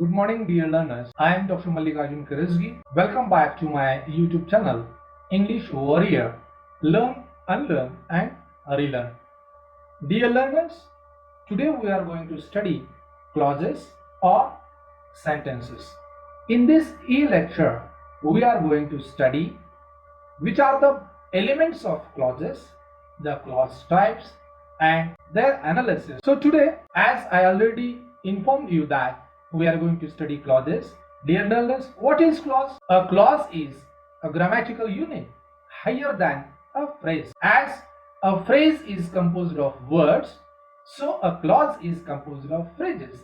Good morning, dear learners. I am Dr. Mallikarjun Karajgi. Welcome back to my YouTube channel, English Warrior. Learn, unlearn, and relearn. Dear learners, today we are going to study clauses or sentences. In this e-lecture, we are going to study which are the elements of clauses, the clause types, and their analysis. So today, as I already informed you that we are going to study clauses. Dear learners, what is clause? A clause is a grammatical unit higher than a phrase. As a phrase is composed of words, so a clause is composed of phrases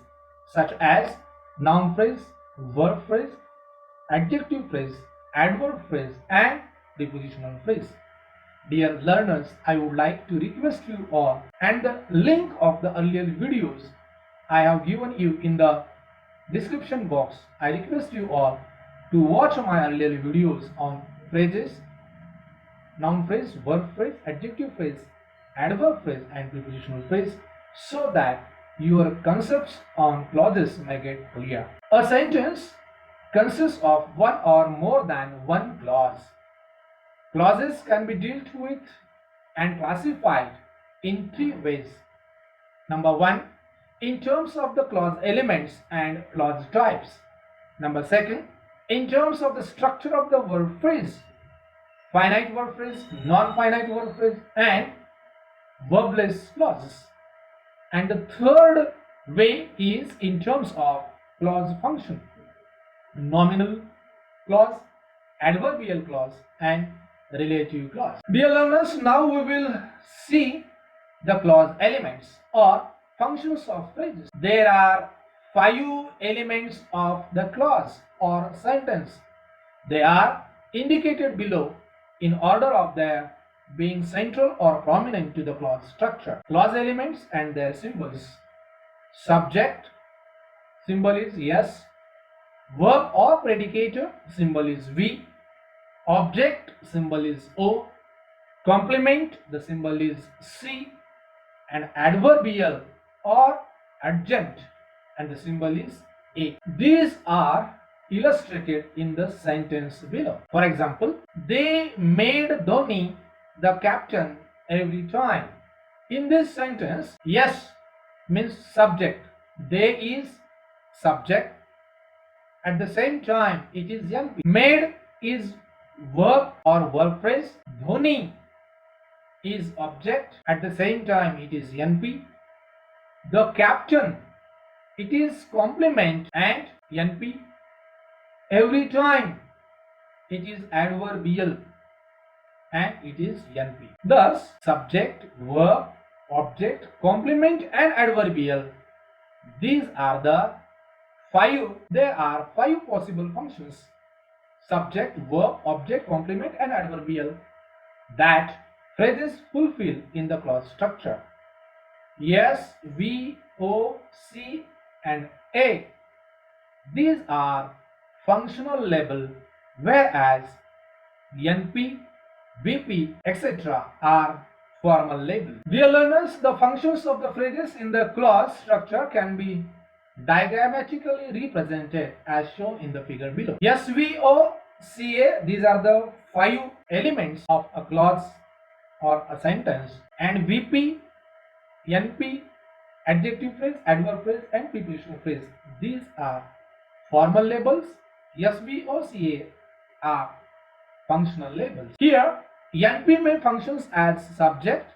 such as noun phrase, verb phrase, adjective phrase, adverb phrase, and prepositional phrase. Dear learners, I would like to request you all, and the link of the earlier videos I have given you in the description box. I request you all to watch my earlier videos on phrases, noun phrase, verb phrase, adjective phrase, adverb phrase, and prepositional phrase, so that your concepts on clauses may get clear. A sentence consists of one or more than one clause. Clauses can be dealt with and classified in three ways. Number one, in terms of the clause elements and clause types. Number second, in terms of the structure of the verb phrase, finite verb phrase, non-finite verb phrase, and verbless clauses. And the third way is in terms of clause function, nominal clause, adverbial clause, and relative clause. Dear learners, now we will see the clause elements or functions of phrases. There are 5 elements of the clause or sentence. They are indicated below in order of their being central or prominent to the clause structure. Clause elements and their symbols. Subject, symbol is yes. Verb or predicator, symbol is V. Object, symbol is O. Complement, the symbol is C. And adverbial or adjunct, and the symbol is A. These are illustrated in the sentence below. For example, they made Dhoni the captain every time. In this sentence, yes means subject. They is subject. At the same time, it is NP. Made is verb or verb phrase. Dhoni is object. At the same time, it is NP. The captain, it is complement and NP. Every time, it is adverbial and it is NP. Thus, subject, verb, object, complement, and adverbial. These are the 5. There are 5 possible functions: subject, verb, object, complement, and adverbial that phrases fulfill in the clause structure. Yes, V, O, C, and A. These are functional label, whereas NP, VP, etc. are formal label. Dear learners, the functions of the phrases in the clause structure can be diagrammatically represented as shown in the figure below. Yes, V, O, C, A. These are the 5 elements of a clause or a sentence, and VP, NP, adjective phrase, adverb phrase, and prepositional phrase. These are formal labels. SVOCA are functional labels. Here, NP may functions as subject,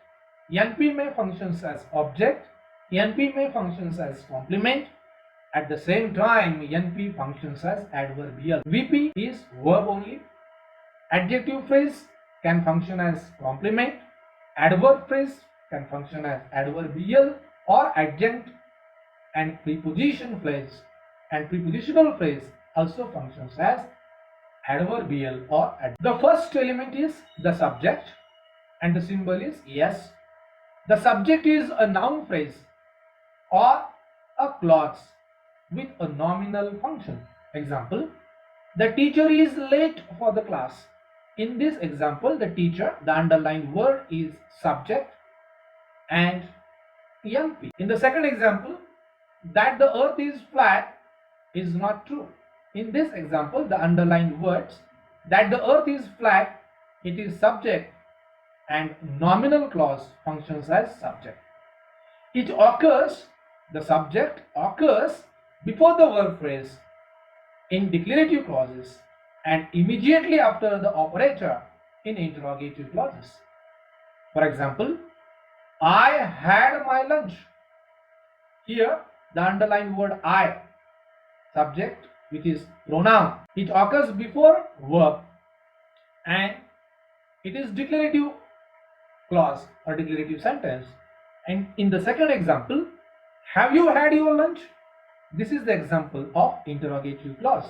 NP may functions as object, NP may functions as complement. At the same time, NP functions as adverbial. VP is verb only. Adjective phrase can function as complement. Adverb phrase can function as adverbial or adjunct, and preposition phrase and prepositional phrase also functions as adverbial or adjunct. The first element is the subject, and the symbol is yes. The subject is a noun phrase or a clause with a nominal function. Example, the teacher is late for the class. In this example, the teacher, the underlined word is subject and NP. In the second example, that the earth is flat, is not true. In this example, the underlined words that the earth is flat, it is subject and nominal clause functions as subject. It occurs, the subject occurs before the verb phrase in declarative clauses and immediately after the operator in interrogative clauses. For example, I had my lunch. Here, the underlined word I, subject, which is pronoun, it occurs before verb and it is declarative clause or declarative sentence. And in the second example, have you had your lunch? This is the example of interrogative clause.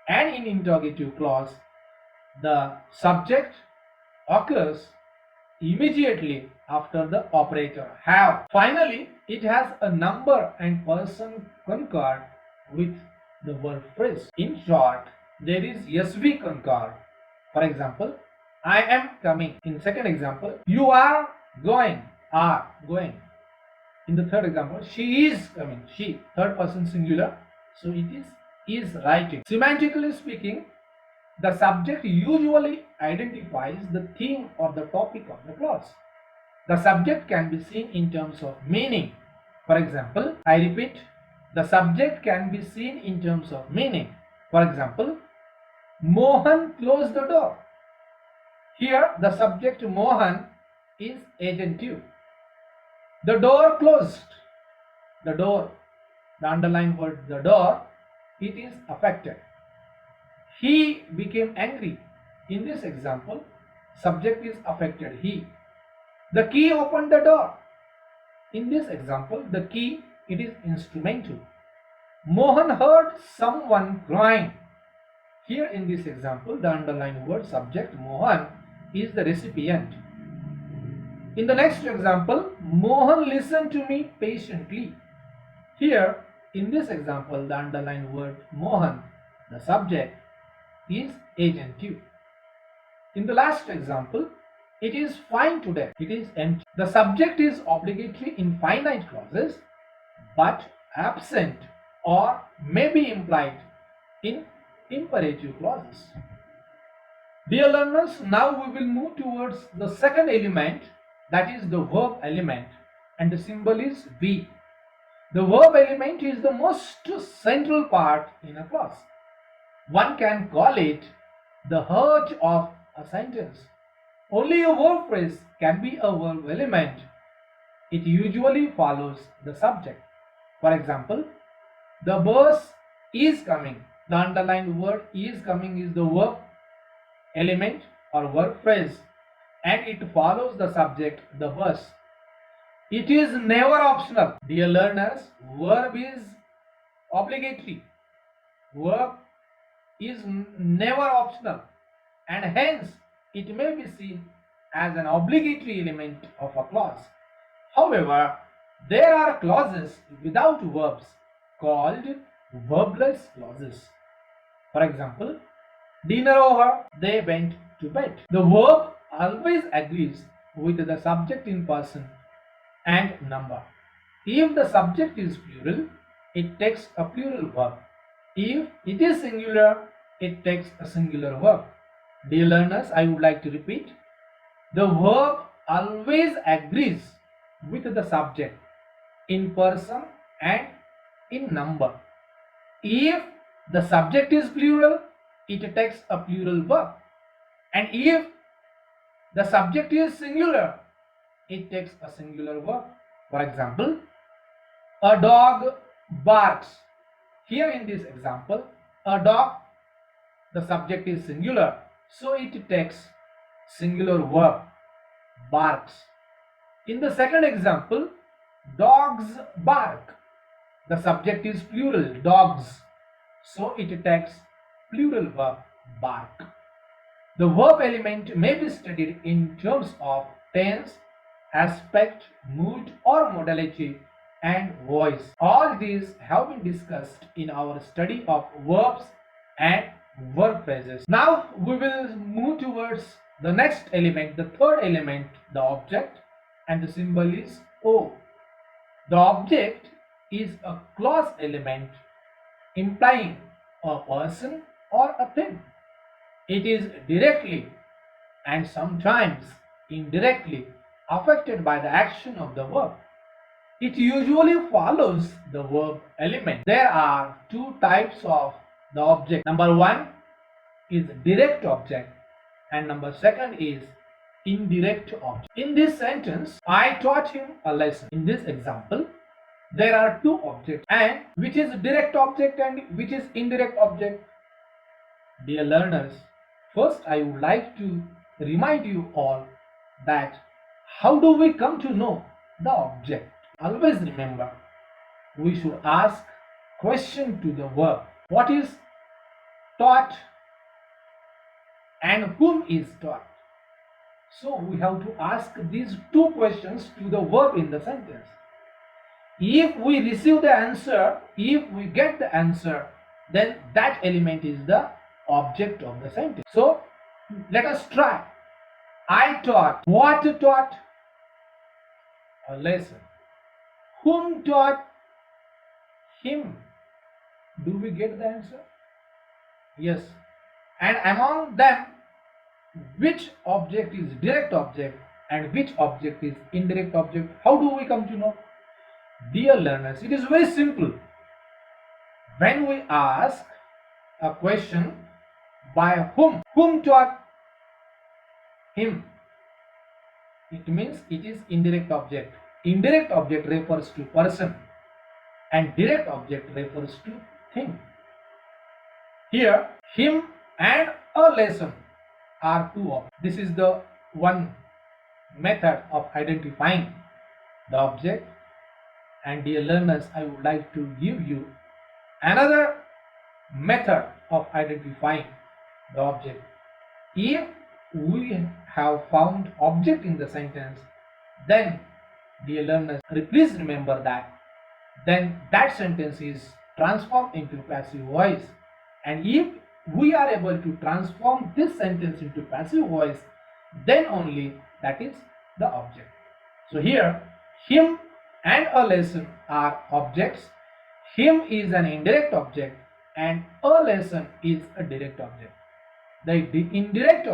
And in interrogative clause, the subject occurs immediately after the operator have. Finally, it has a number and person concurred with the verb phrase. In short, there is SV concurred. For example, I am coming. In second example, you are going. In the third example, she is coming. She, third person singular. So it is writing. Semantically speaking, the subject usually identifies the theme or the topic of the clause. The subject can be seen in terms of meaning. For example, I repeat, the subject can be seen in terms of meaning. For example, Mohan closed the door. Here, the subject Mohan is adjunctive. The door closed. The door, the underlined word the door, it is affected. He became angry. In this example, subject is affected, he. The key opened the door. In this example, the key, it is instrumental. Mohan heard someone crying. Here in this example, the underlined word subject Mohan is the recipient. In the next example, Mohan listened to me patiently. Here in this example, the underlined word Mohan, the subject, is adjunctive. In the last example, it is fine today. It is empty. The subject is obligatory in finite clauses but absent or may be implied in imperative clauses. Dear learners, now we will move towards the second element, that is the verb element, and the symbol is V. The verb element is the most central part in a clause. One can call it the heart of a sentence. Only a verb phrase can be a verb element. It usually follows the subject. For example, the bus is coming. The underlined word is coming is the verb element or verb phrase, and it follows the subject, the bus. It is never optional. Dear learners, verb is obligatory. Verb is never optional, and hence it may be seen as an obligatory element of a clause. However, there are clauses without verbs called verbless clauses. For example, dinner over, they went to bed. The verb always agrees with the subject in person and number. If the subject is plural, it takes a plural verb. If it is singular, it takes a singular verb. Dear learners, I would like to repeat. The verb always agrees with the subject in person and in number. If the subject is plural, it takes a plural verb. And if the subject is singular, it takes a singular verb. For example, a dog barks. Here in this example, a dog, the subject is singular, so it takes singular verb, barks. In the second example, dogs bark. The subject is plural, dogs, so it takes plural verb, bark. The verb element may be studied in terms of tense, aspect, mood or modality and voice. All these have been discussed in our study of verbs and verb phrases. Now we will move towards the next element, the third element, the object, and the symbol is O. The object is a clause element implying a person or a thing. It is directly and sometimes indirectly affected by the action of the verb. It usually follows the verb element. There are two types of the object. Number one is direct object and number second is indirect object. In this sentence, I taught him a lesson. In this example, there are two objects, and which is direct object and which is indirect object. Dear learners, first I would like to remind you all that how do we come to know the object? Always remember, we should ask question to the verb. What is taught and whom is taught? So we have to ask these two questions to the verb in the sentence. If we receive the answer, if we get the answer, then that element is the object of the sentence. So let us try. I taught. What taught? A lesson. Whom taught? Him. Do we get the answer? Yes. And among them, which object is direct object and which object is indirect object? How do we come to know? Dear learners, it is very simple. When we ask a question, by whom taught? Him. It means it is indirect object. Indirect object refers to person and direct object refers to thing. Here, him and a lesson are two objects. This is the one method of identifying the object. And dear learners, I would like to give you another method of identifying the object. If we have found object in the sentence, then dear learners, please remember that then that sentence is transformed into passive voice. And if we are able to transform this sentence into passive voice, then only that is the object. So here, him and a lesson are objects. Him is an indirect object and a lesson is a direct object. The indirect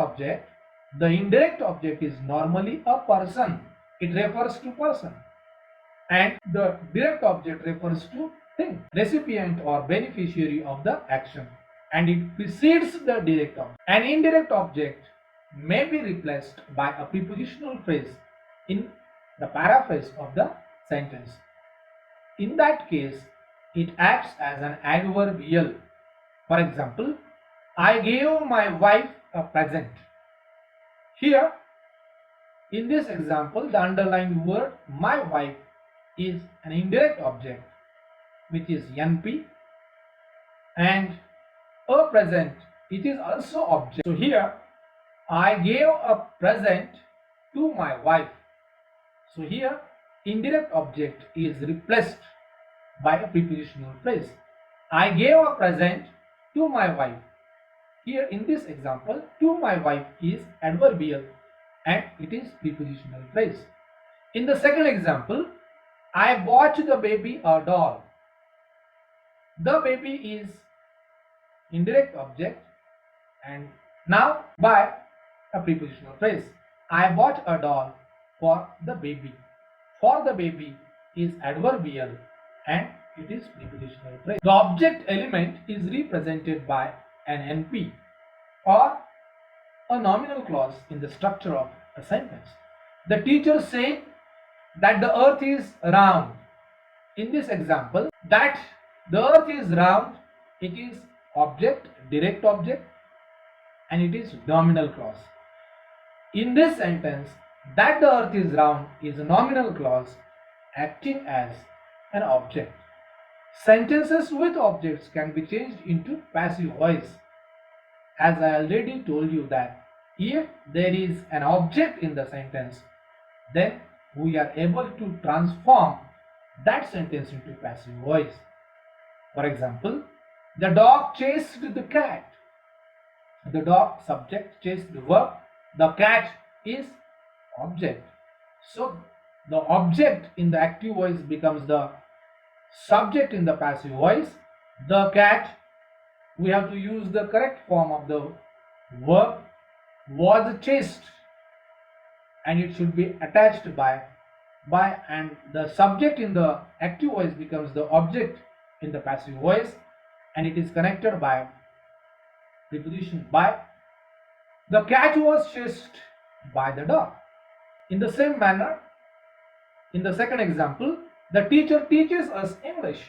object is normally a person. It refers to person. And the direct object refers to thing, recipient or beneficiary of the action, and it precedes the direct object. An indirect object may be replaced by a prepositional phrase in the paraphrase of the sentence. In that case, it acts as an adverbial. For example, I gave my wife a present. Here, in this example, the underlined word my wife is an indirect object, which is NP, and a present, it is also object. So here, I gave a present to my wife. So here, indirect object is replaced by a prepositional phrase. I gave a present to my wife. Here in this example, to my wife is adverbial and it is prepositional phrase. In the second example, I bought the baby a doll. The baby is indirect object and now by a prepositional phrase. I bought a doll for the baby. For the baby is adverbial and it is prepositional phrase. The object element is represented by an NP or a nominal clause in the structure of a sentence. The teacher said that the earth is round. In this example, that the earth is round, it is object, direct object, and it is nominal clause. In this sentence, that the earth is round is a nominal clause acting as an object. Sentences with objects can be changed into passive voice. As I already told you that if there is an object in the sentence, then we are able to transform that sentence into passive voice. For example, the dog chased the cat. The dog, subject, chased the verb. The cat is object. So the object in the active voice becomes the subject in the passive voice. The cat, we have to use the correct form of the verb, was chased, and it should be attached by, and the subject in the active voice becomes the object in the passive voice, and it is connected by preposition by. The cat was chased by the dog. In the same manner, in the second example, the teacher teaches us English.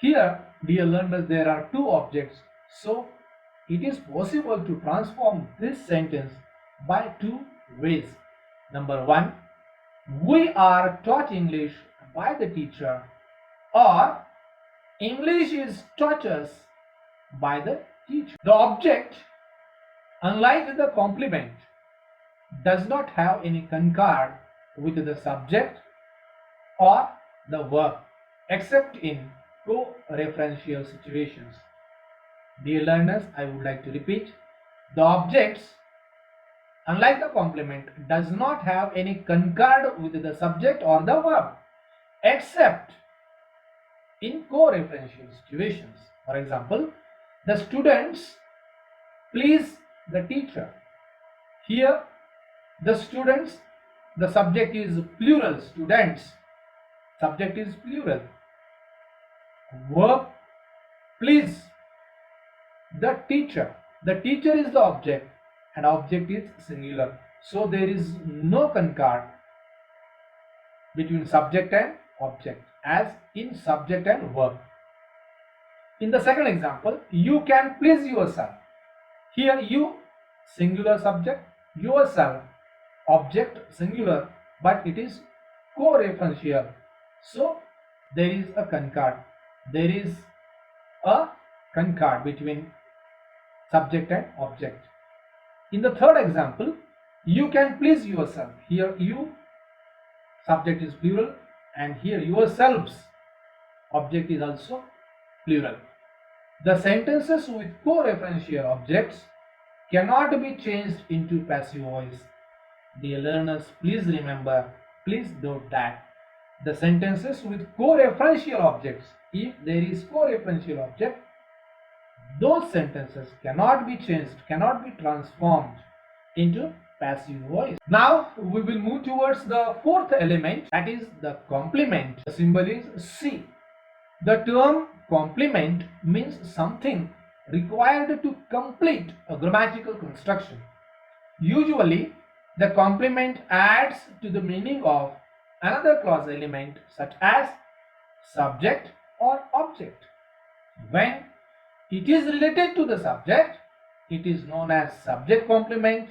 Here, dear learners, there are two objects, so it is possible to transform this sentence by two ways. Number one, we are taught English by the teacher, or English is taught us by the teacher. The object, unlike the complement, does not have any concord with the subject or the verb except in co-referential situations. Dear learners, I would like to repeat, the objects, unlike the complement, does not have any concord with the subject or the verb except in co-referential situations. For example, the students please the teacher. Here, the students, the subject is plural, students, subject is plural. Verb, please the teacher. The teacher is the object and object is singular. So there is no concord between subject and object as in subject and verb. In the second example, you can please yourself. Here you, singular subject, yourself, object singular, but it is co-referential. So there is a concord. There is a concord between subject and object. In the third example, you can please yourself. Here you, subject is plural, and here yourselves, object is also plural. The sentences with co-referential objects cannot be changed into passive voice. Dear learners, please remember, please note that the sentences with co-referential objects, if there is co-referential object, those sentences cannot be changed, cannot be transformed into passive voice. Now we will move towards the fourth element, that is the complement. The symbol is C. The term complement means something required to complete a grammatical construction. Usually, the complement adds to the meaning of another clause element such as subject or object. When it is related to the subject, it is known as subject complement.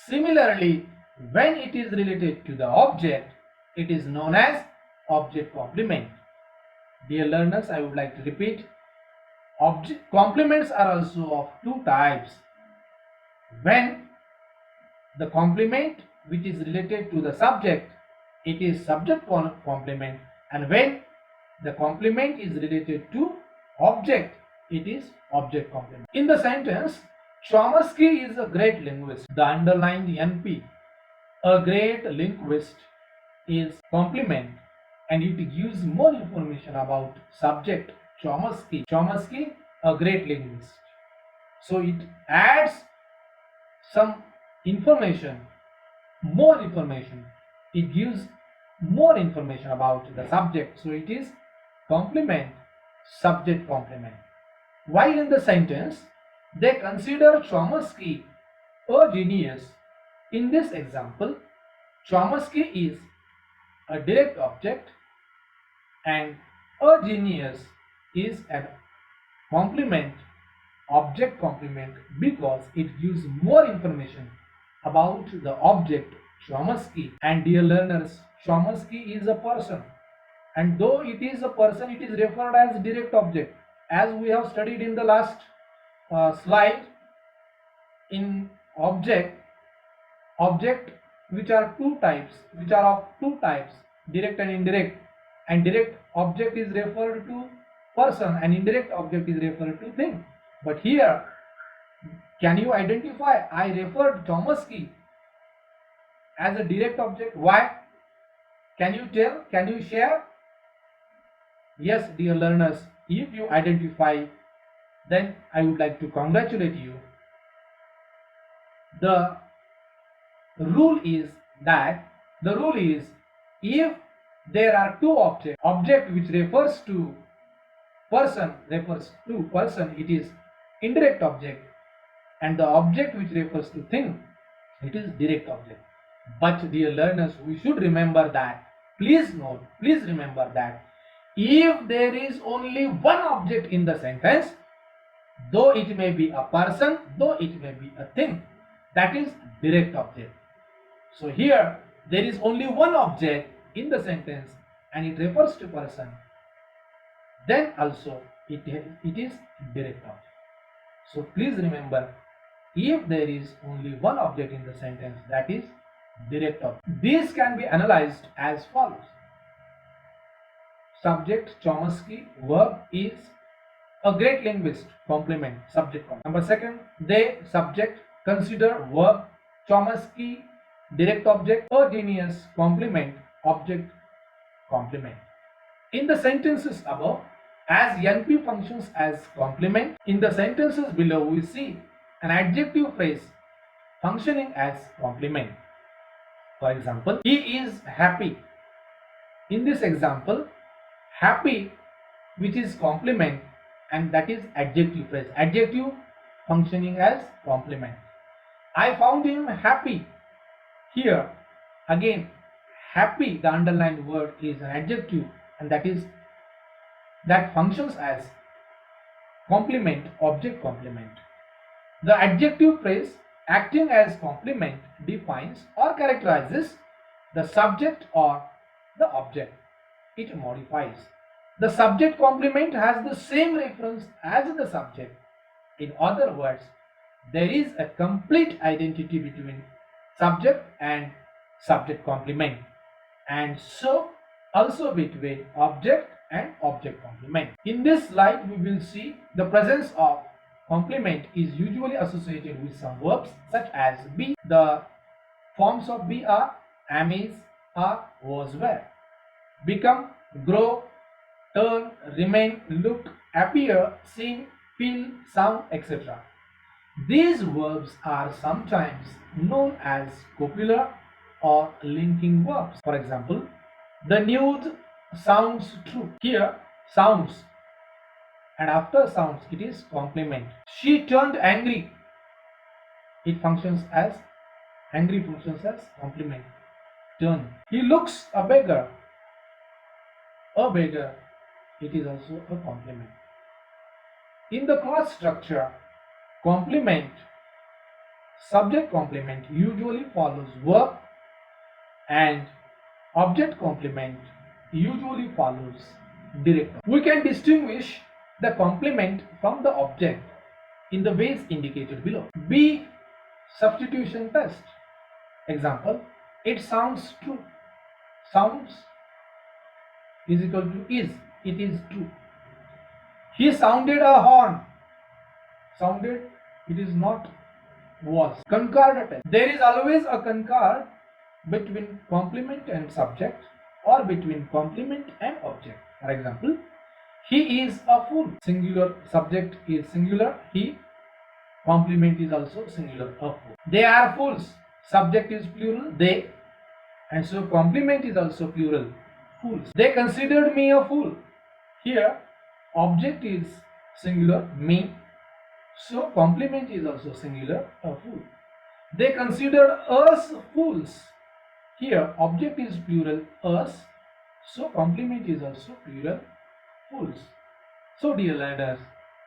Similarly, when it is related to the object, it is known as object complement. Dear learners, I would like to repeat, object complements are also of two types. When the complement which is related to the subject, it is subject complement, and when the complement is related to object, it is object complement. In the sentence, Chomsky is a great linguist. The underlined NP, a great linguist, is complement, and it gives more information about subject Chomsky. Chomsky, a great linguist. So it adds some information, more information. It gives more information about the subject. So it is complement, subject complement. While in the sentence, they consider Chomsky a genius. In this example, Chomsky is a direct object and a genius is a complement, object complement, because it gives more information about the object Chomsky. And dear learners, Chomsky is a person, and though it is a person, it is referred as direct object, as we have studied in the last slide. In object which are of two types, direct and indirect, and direct object is referred to person and indirect object is referred to thing. But here, can you identify? I referred Chomsky as a direct object. Why? Can you tell? Can you share? Yes, dear learners, If you identify, then I would like to congratulate you. The rule is if there are two object which refers to person, it is indirect object, and the object which refers to thing, it is direct object. But dear learners, we should remember that, please remember that if there is only one object in the sentence, though it may be a person, though it may be a thing, that is direct object. So here there is only one object in the sentence and it refers to person, then also it is direct object. So please remember, if there is only one object in the sentence, that is direct object. These can be analyzed as follows. Subject Chomsky, verb is a great linguist, complement, subject complement. Number second, they, subject, consider, verb, Chomsky, direct object, a genius, complement, object, complement. In the sentences above, as NP functions as complement, in the sentences below we see an adjective phrase functioning as complement. For example, he is happy. In this example, happy, which is complement, and that is adjective phrase, adjective functioning as complement. I found him happy. Here again, happy, the underlined word, is an adjective, and that functions as complement, object complement. The adjective phrase acting as complement defines or characterizes the subject or the object. It modifies. The subject complement has the same reference as the subject. In other words, there is a complete identity between subject and subject complement, and so also between object and object complement. In this slide, we will see the presence of complement is usually associated with some verbs such as be. The forms of be are am, is, are, was, were. Become, grow, turn, remain, look, appear, sing, feel, sound, etc. These verbs are sometimes known as copular or linking verbs. For example, the news sounds true. Here, sounds, and after sounds it is complement. She turned angry. It functions as angry, functions as complement. Turn. He looks a beggar. A beggar, it is also a complement. In the clause structure, complement, subject complement usually follows verb, and object complement usually follows direct. We can distinguish the complement from the object in the ways indicated below. Be, substitution test. Example, it sounds true. Sounds is equal to is, it is true. He sounded a horn. Sounded, it is not was. Concord test. There is always a concord between complement and subject, or between complement and object. For example, he is a fool. Singular, subject is singular, he. Complement is also singular, a fool. They are fools. Subject is plural, they, and so complement is also plural, fools. They considered me a fool. Here, object is singular, me, so complement is also singular, a fool. They considered us fools. Here, object is plural, us, so complement is also plural, fools. So dear learners,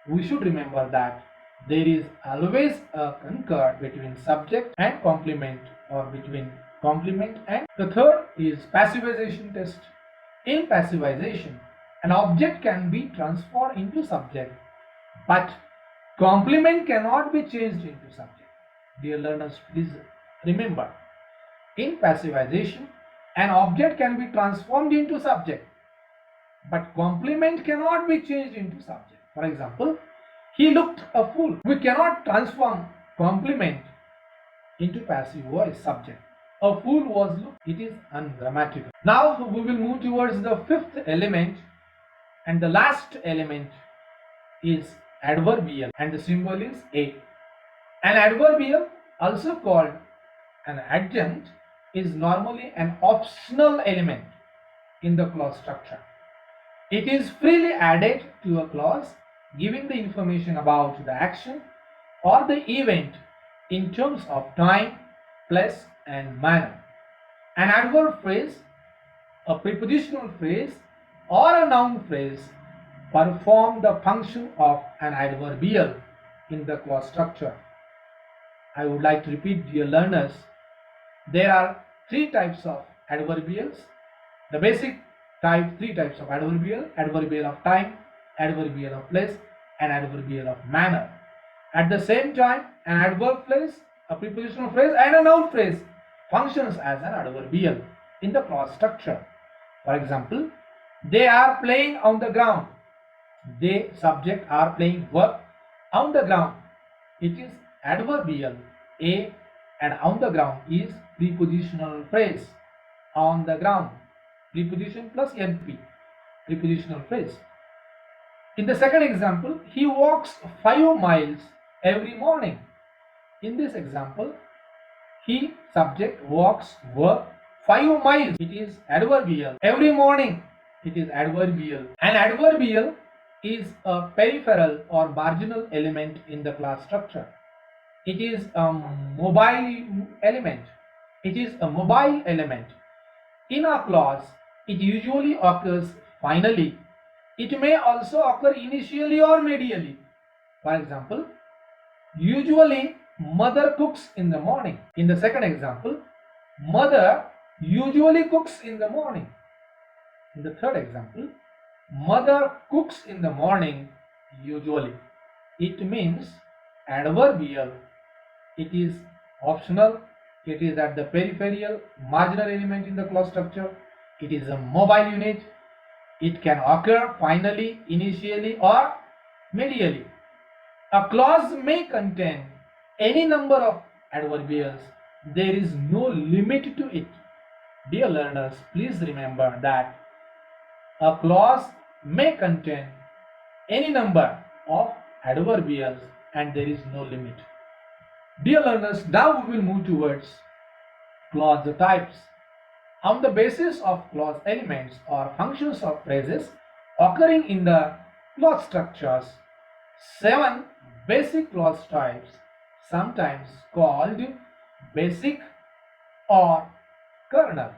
we should remember that there is always a concord between subject and complement, or between complement and. The third is passivization test. In passivization, an object can be transformed into subject, but complement cannot be changed into subject. Dear learners, please remember, in passivization, an object can be transformed into subject, but complement cannot be changed into subject. For example, he looked a fool. We cannot transform complement into passive voice, subject. A fool was looked. It is ungrammatical. Now we will move towards the fifth element, And the last element is adverbial, and the symbol is a. An adverbial, also called an adjunct, is normally an optional element in the clause structure. It is freely added to a clause, giving the information about the action or the event in terms of time, place, and manner. An adverb phrase, a prepositional phrase, or a noun phrase perform the function of an adverbial in the clause structure. I would like to repeat, dear learners, there are three types of adverbials. The basic type, three types of adverbial: adverbial of time, adverbial of place, and adverbial of manner. At the same time, an adverb phrase, a prepositional phrase, and a noun phrase functions as an adverbial in the clause structure. For example, they are playing on the ground. They, subject, are playing, verb, on the ground. It is adverbial a, and on the ground is prepositional phrase. On the ground, preposition plus NP, prepositional phrase. In the second example, he walks 5 miles every morning. In this example, he, subject, walks, verb, 5 miles. It is adverbial. Every morning, it is adverbial. An adverbial is a peripheral or marginal element in the class structure. It is a mobile element. It is a mobile element. In a clause, it usually occurs finally. It may also occur initially or medially. For example, usually mother cooks in the morning. In the second example, mother usually cooks in the morning. In the third example, mother cooks in the morning usually. It means adverbial. It is optional. It is at the peripheral, marginal element in the clause structure. It is a mobile unit. It can occur finally, initially, or medially. A clause may contain any number of adverbials. There is no limit to it. Dear learners, please remember that a clause may contain any number of adverbials and there is no limit. Dear learners, now we will move towards clause types. On the basis of clause elements or functions of phrases occurring in the clause structures, 7 basic clause types, sometimes called basic or kernel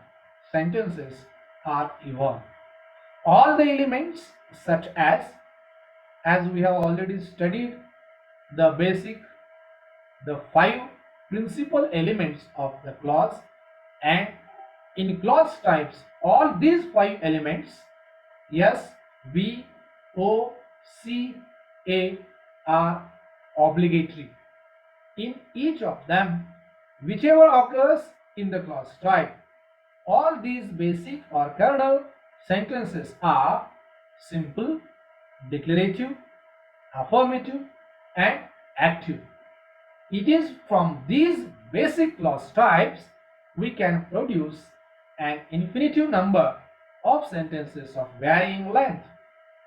sentences, are evolved. All the elements, such as we have already studied the basic, the 5 principal elements of the clause, and in clause types, all these 5 elements, S, V, O, C, A, are obligatory. In each of them, whichever occurs in the clause type, all these basic or kernel sentences are simple, declarative, affirmative, and active. It is from these basic clause types we can produce an infinitive number of sentences of varying length.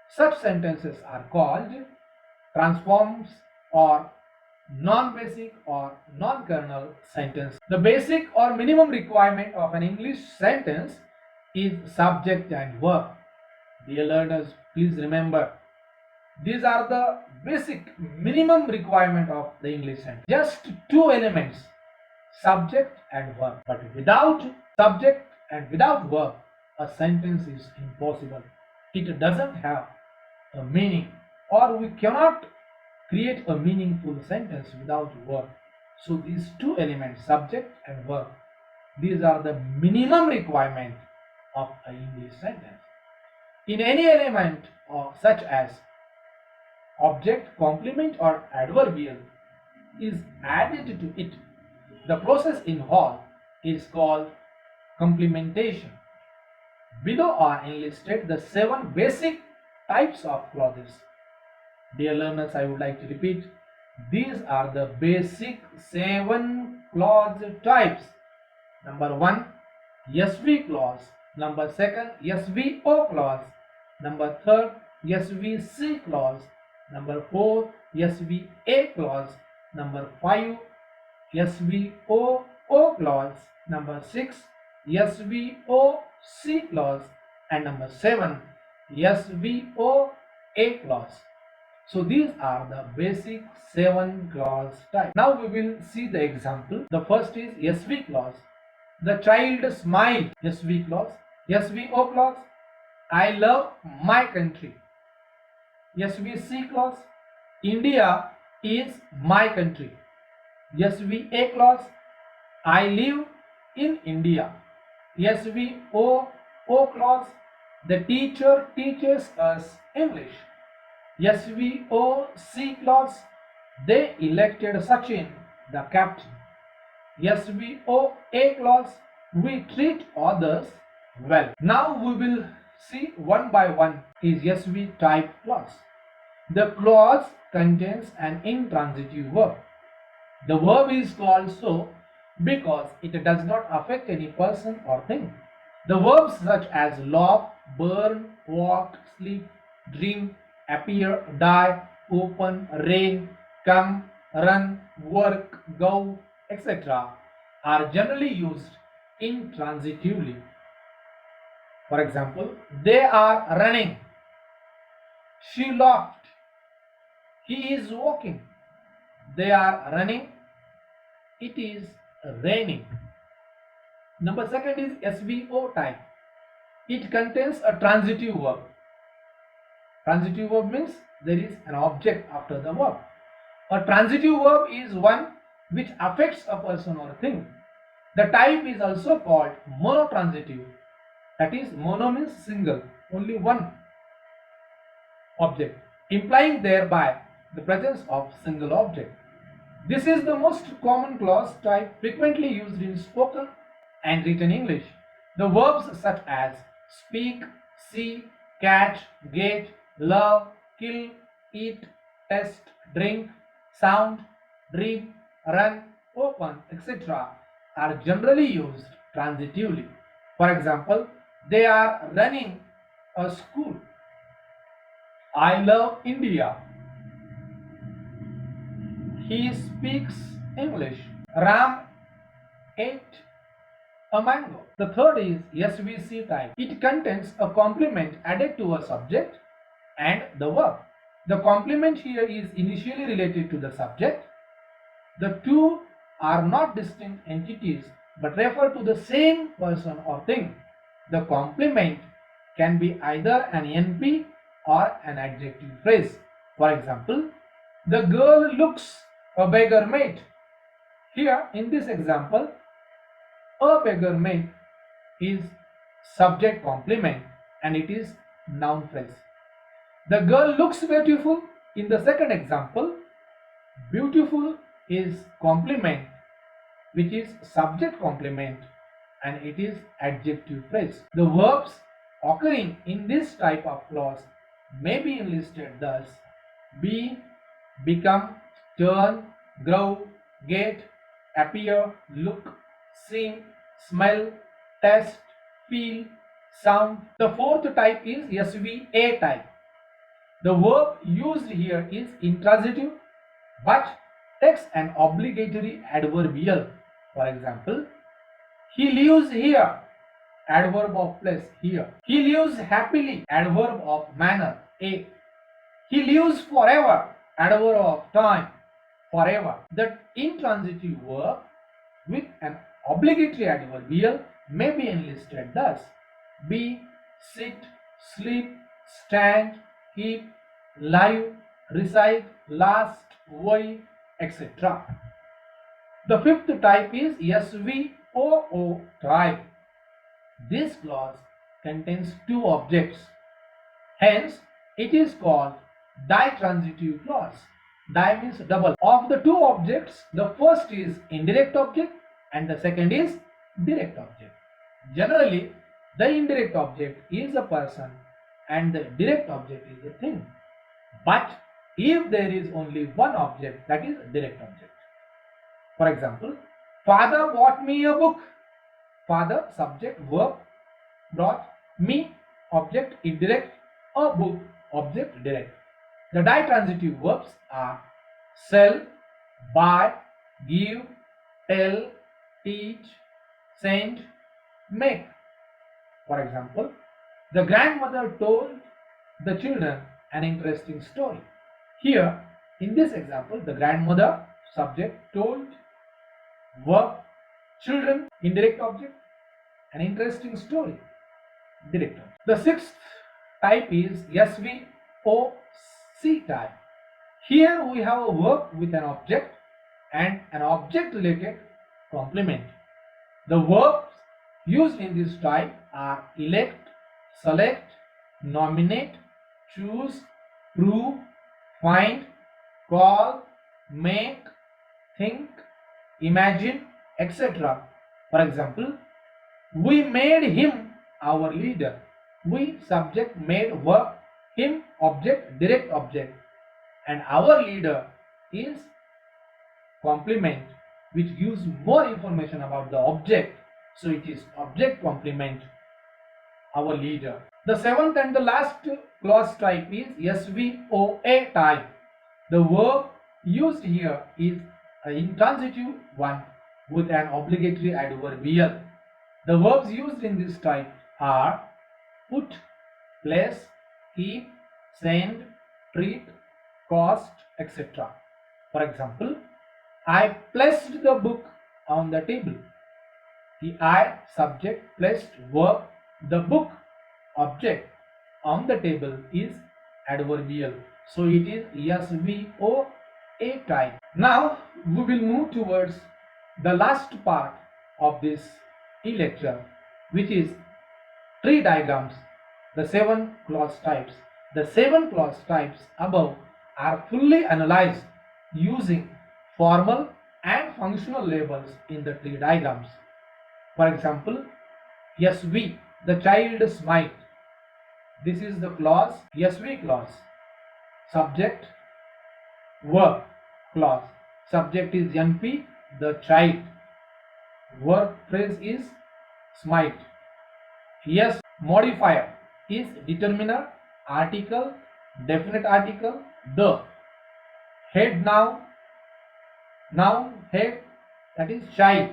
Such sentences are called transforms or non-basic or non-kernel sentence. The basic or minimum requirement of an English sentence is subject and verb. Dear learners, please remember, these are the basic minimum requirement of the English sentence. Just 2 elements, subject and verb. But without subject and without verb, a sentence is impossible. It doesn't have a meaning, or we cannot create a meaningful sentence without verb. So these 2 elements, subject and verb, these are the minimum requirement of an English sentence. In any element such as object, complement, or adverbial is added to it, the process involved is called complementation. Below are enlisted the 7 basic types of clauses. Dear learners, I would like to repeat, these are the basic 7 clause types. Number 1, SV clause. Number 2, SVO clause. Number 3, SVC clause. Number 4, SVA clause. Number 5, SVO clause. Number 6, SVOC clause. And number 7, SVOA clause. So these are the basic 7 clause types. Now we will see the example. The first is SV clause. The child smiled. SV clause. SVO clause. I love my country. SVC clause. India is my country. SVA clause. I live in India. SVO clause. The teacher teaches us English. SVOC clause. They elected Sachin the captain. SVOA clause. We treat others well. Now we will see one by one is SV type clause. The clause contains an intransitive verb. The verb is called so because it does not affect any person or thing. The verbs such as laugh, burn, walk, sleep, dream, appear, die, open, rain, come, run, work, go, etc. are generally used intransitively. For example, they are running. She laughed. He is walking. They are running. It is raining. Number second is SVO type. It contains a transitive verb. Transitive verb means there is an object after the verb. A transitive verb is one which affects a person or thing. The type is also called monotransitive. That is, mono means single, only one object, implying thereby the presence of single object. This is the most common clause type frequently used in spoken and written English. The verbs such as speak, see, catch, get, love, kill, eat, test, drink, sound, dream, run, open, etc. are generally used transitively. For example, they are running a school. I love India. He speaks English. Ram ate a mango. The third is SVC type. It contains a complement added to a subject and the verb. The complement here is initially related to the subject. The two are not distinct entities but refer to the same person or thing. The complement can be either an NP or an adjective phrase. For example, the girl looks a beggar maid. Here in this example, a beggar maid is subject complement and it is noun phrase. The girl looks beautiful. In the second example, beautiful is complement which is subject complement and it is adjective phrase. The verbs occurring in this type of clause may be enlisted thus: be, become, turn, grow, get, appear, look, sing, smell, taste, feel, sound. The fourth type is SVA type. The verb used here is intransitive but takes an obligatory adverbial. For example, he lives here, adverb of place here. He lives happily, adverb of manner A. He lives forever, adverb of time forever. The intransitive verb with an obligatory adverbial may be enlisted thus: be, sit, sleep, stand, keep, live, recite, last, why, etc. The fifth type is SVOO type. This clause contains two objects. Hence, it is called ditransitive clause. Di means double. Of the two objects, the first is indirect object and the second is direct object. Generally, the indirect object is a person and the direct object is a thing. But if there is only one object, that is direct object. For example, father bought me a book. Father, subject, verb, brought, me, object, indirect, a book, object direct. The ditransitive verbs are sell, buy, give, tell, teach, send, make. For example, the grandmother told the children an interesting story. Here, in this example, the grandmother, subject, told, verb, children, indirect object, an interesting story, direct object. The sixth type is SVOC type. Here we have a verb with an object and an object related complement. The verbs used in this type are elect, select, nominate, choose, prove, find, call, make, think, imagine, etc. For example, we made him our leader. We, subject, made, verb, him, object, direct object, and our leader is complement, which gives more information about the object. So it is object complement, our leader. The seventh and the last clause type is SVOA type. The verb used here is an intransitive one with an obligatory adverbial. The verbs used in this type are put, place, keep, send, treat, cost, etc. For example, I placed the book on the table. The I, subject, placed, verb, the book, object, on the table is adverbial. So it is SVOA type. Now we will move towards the last part of this e-lecture, which is tree diagrams, the 7 clause types. The 7 clause types above are fully analyzed using formal and functional labels in the tree diagrams. For example, SV, the child smiled. This is the clause, SV clause. Subject, verb clause. Subject is NP, the child. Verb phrase is smiled. Yes, modifier is determiner, article, definite article, the. Head, noun, head, that is child.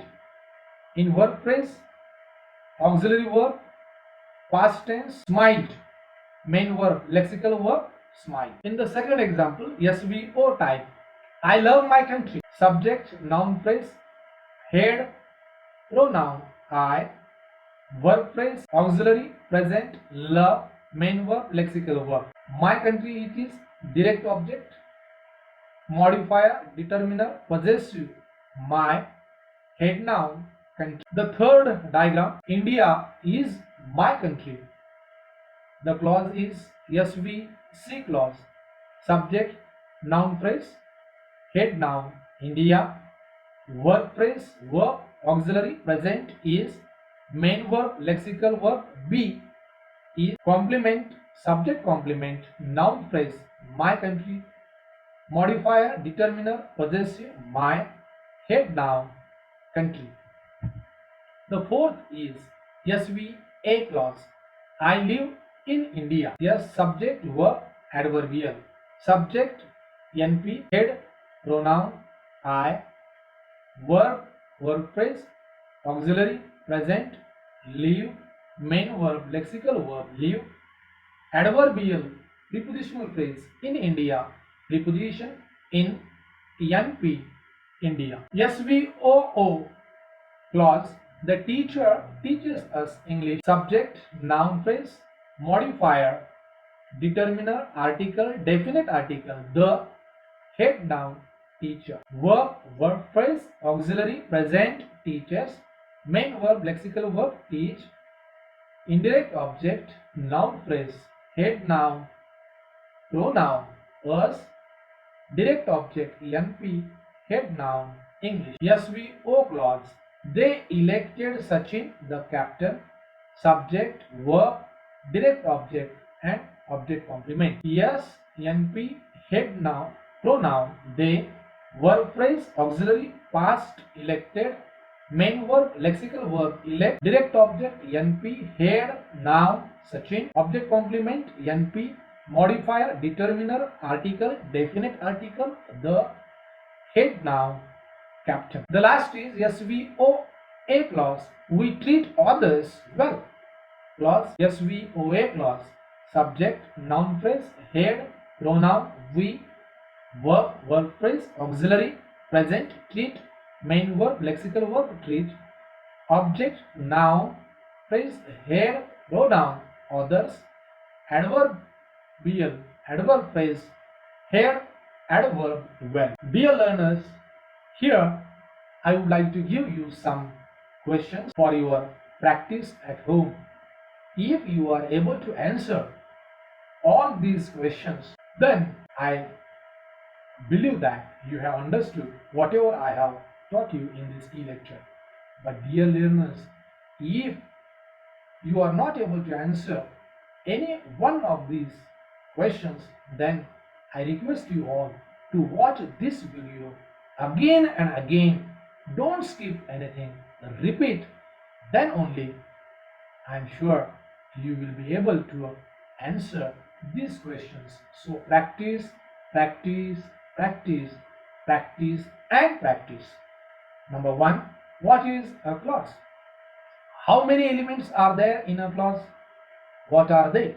In verb phrase, auxiliary verb, past tense, smiled. Main verb, lexical verb, smile. In the second example, SVO type, I love my country. Subject, noun phrase, head, pronoun, I, verb phrase, auxiliary, present, love, main verb, lexical verb. My country, it is direct object, modifier, determiner, possessive, my, head noun, country. The third diagram, India is my country. The clause is SVC clause. Subject, noun phrase, head noun, India, verb phrase, verb, auxiliary, present is, main verb, lexical verb, be is, complement, subject complement, noun phrase, my country, modifier, determiner, possessive, my, head noun, country. The fourth is SVA clause. I live in India. Yes, subject, verb, adverbial. Subject, NP, head, pronoun, I, verb, verb phrase, auxiliary, present, live, main verb, lexical verb, live, adverbial, prepositional phrase, in India, preposition, in, NP, India. SVOO clause, the teacher teaches us English. Subject, noun phrase, modifier, determiner, article, definite article, the, head noun, teacher. Verb, verb phrase, auxiliary, present, teaches, main verb, lexical verb, teach, indirect object, noun phrase, head noun, pronoun, us, direct object, NP, head noun, English. SVO clause, they elected Sachin the captain. Subject, verb, direct object and object complement. Yes, NP, head noun, pronoun, they, verb phrase, auxiliary, past, elected, main verb, lexical verb, elect, direct object, NP, head, noun, Sachin, object complement, NP, modifier, determiner, article, definite article, the head noun, captain. The last is SVOA clause. We treat others well. Clause SVOA clause. Subject, noun phrase, head, pronoun, we, verb, verb phrase, auxiliary, present, treat, main verb, lexical verb, treat, object, noun, phrase, head, pronoun, others, adverbial, adverb phrase, head, adverb, well. Dear learners, here I would like to give you some questions for your practice at home. If you are able to answer all these questions, then I believe that you have understood whatever I have taught you in this e-lecture. But dear learners, if you are not able to answer any one of these questions, then I request you all to watch this video again and again. Don't skip anything, repeat, then only I am sure you will be able to answer these questions. So practice, practice, practice, practice and practice. Number one, what is a clause? How many elements are there in a clause? What are they?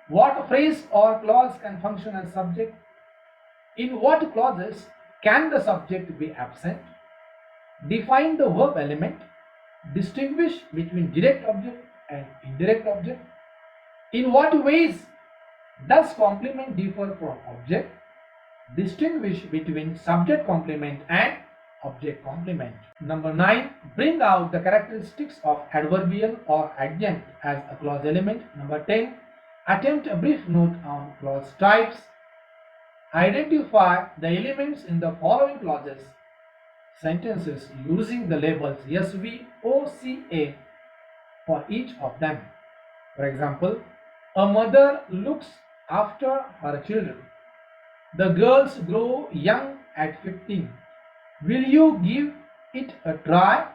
What phrase or clause can function as subject? In what clauses can the subject be absent? Define the verb element. Distinguish between direct object and indirect object. In what ways does complement differ from object? Distinguish between subject complement and object complement. Number 9. Bring out the characteristics of adverbial or adjunct as a clause element. Number 10. Attempt a brief note on clause types. Identify the elements in the following clauses, sentences using the labels SVOCA for each of them. For example, a mother looks after her children. The girls grow young at 15. Will you give it a try?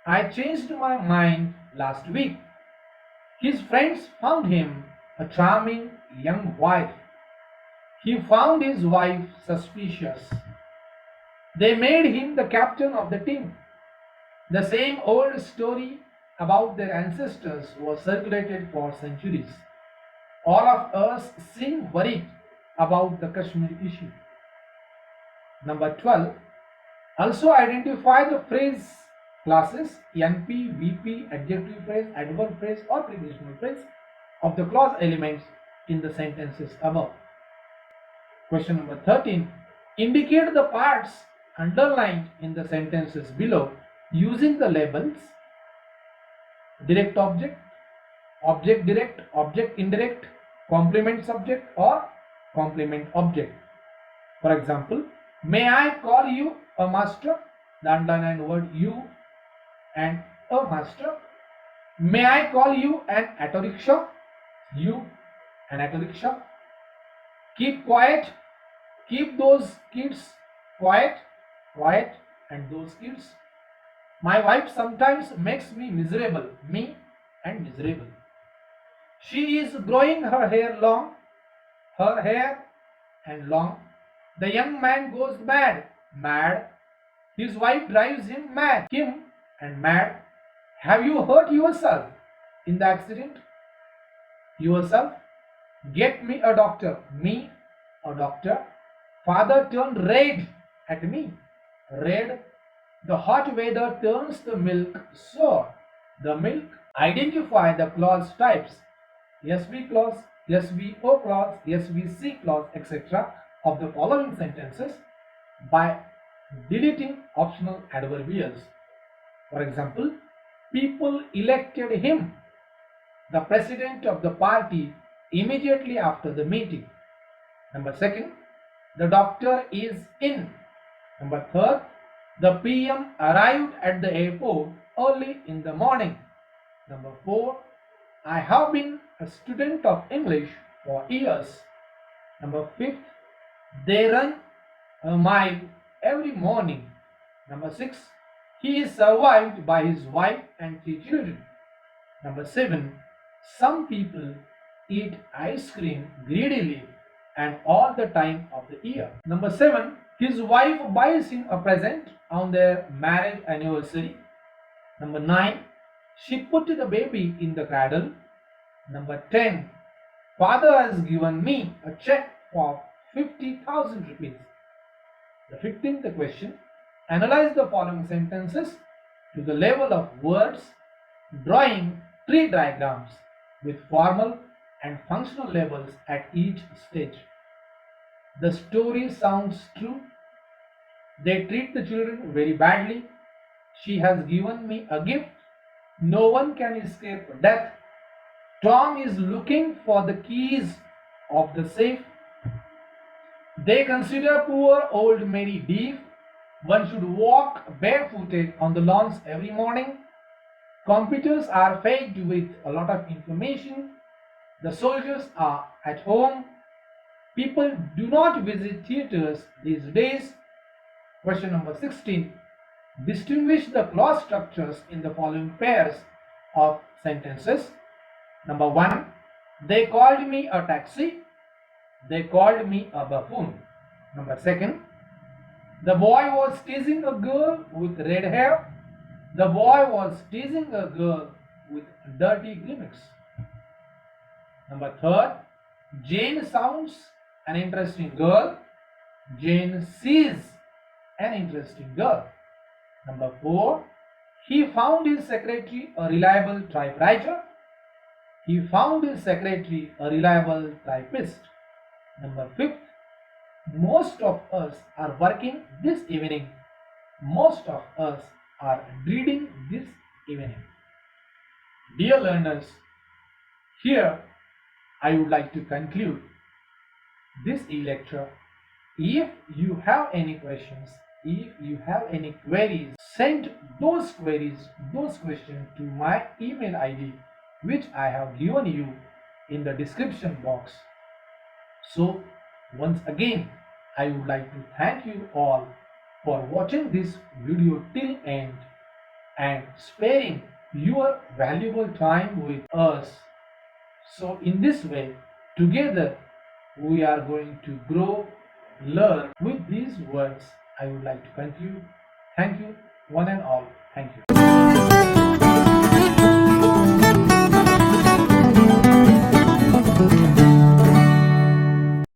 I changed my mind last week. His friends found him a charming young wife. He found his wife suspicious. They made him the captain of the team. The same old story about their ancestors was circulated for centuries. All of us seem worried about the Kashmir issue. Number 12. Also identify the phrase classes NP, VP, adjective phrase, adverb phrase or prepositional phrase of the clause elements in the sentences above. Question number 13. Indicate the parts underlined in the sentences below using the labels direct object, object direct, object indirect, complement subject or complement object. For example, may I call you a master? The underlined word you and a master. May I call you an auto rickshaw? You, an auto rickshaw. Keep quiet. Keep those kids quiet. Quiet and those kids. My wife sometimes makes me miserable. Me and miserable. She is growing her hair long. Her hair and long. The young man goes mad. Mad. His wife drives him mad. Him and mad. Have you hurt yourself in the accident? Yourself. Get me a doctor. Me, a doctor. Father turned red at me. Red. The hot weather turns the milk sour. The milk. Identify the clause types. SV clause, SVO clause, SVC clause, etc. of the following sentences by deleting optional adverbials. For example, people elected him the president of the party immediately after the meeting. Number 2, the doctor is in. Number 3, the PM arrived at the airport early in the morning. Number 4, I have been a student of English for years. Number 5, they run a mile every morning. Number 6, he is survived by his wife and 3 children. Number 7, some people eat ice cream greedily and all the time of the year. Number 7. His wife buys him a present on their marriage anniversary. Number 9. She put the baby in the cradle. Number 10. Father has given me a check for 50,000 rupees. The 15th question. Analyze the following sentences to the level of words, drawing tree diagrams with formal and functional labels at each stage. The story sounds true. They treat the children very badly. She has given me a gift. No one can escape death. Tom is looking for the keys of the safe. They consider poor old Mary deaf. One should walk barefooted on the lawns every morning. Computers are fed with a lot of information. The soldiers are at home. People do not visit theaters these days. Question number 16. Distinguish the clause structures in the following pairs of sentences. Number 1. They called me a taxi. They called me a buffoon. Number 2. The boy was teasing a girl with red hair. The boy was teasing a girl with dirty gimmicks. Number 3. Jane sounds an interesting girl. Jane sees an interesting girl. Number 4. He found his secretary a reliable typewriter. He found his secretary a reliable typist. Number 5. Most of us are working this evening. Most of us are reading this evening. Dear learners, here I would like to conclude this e-lecture. If you have any questions, if you have any queries, send those queries, those questions to my email ID, which I have given you in the description box. So once again, I would like to thank you all for watching this video till end and sparing your valuable time with us. So in this way, together we are going to grow, learn with these words. I would like to conclude. Thank you, one and all. Thank you.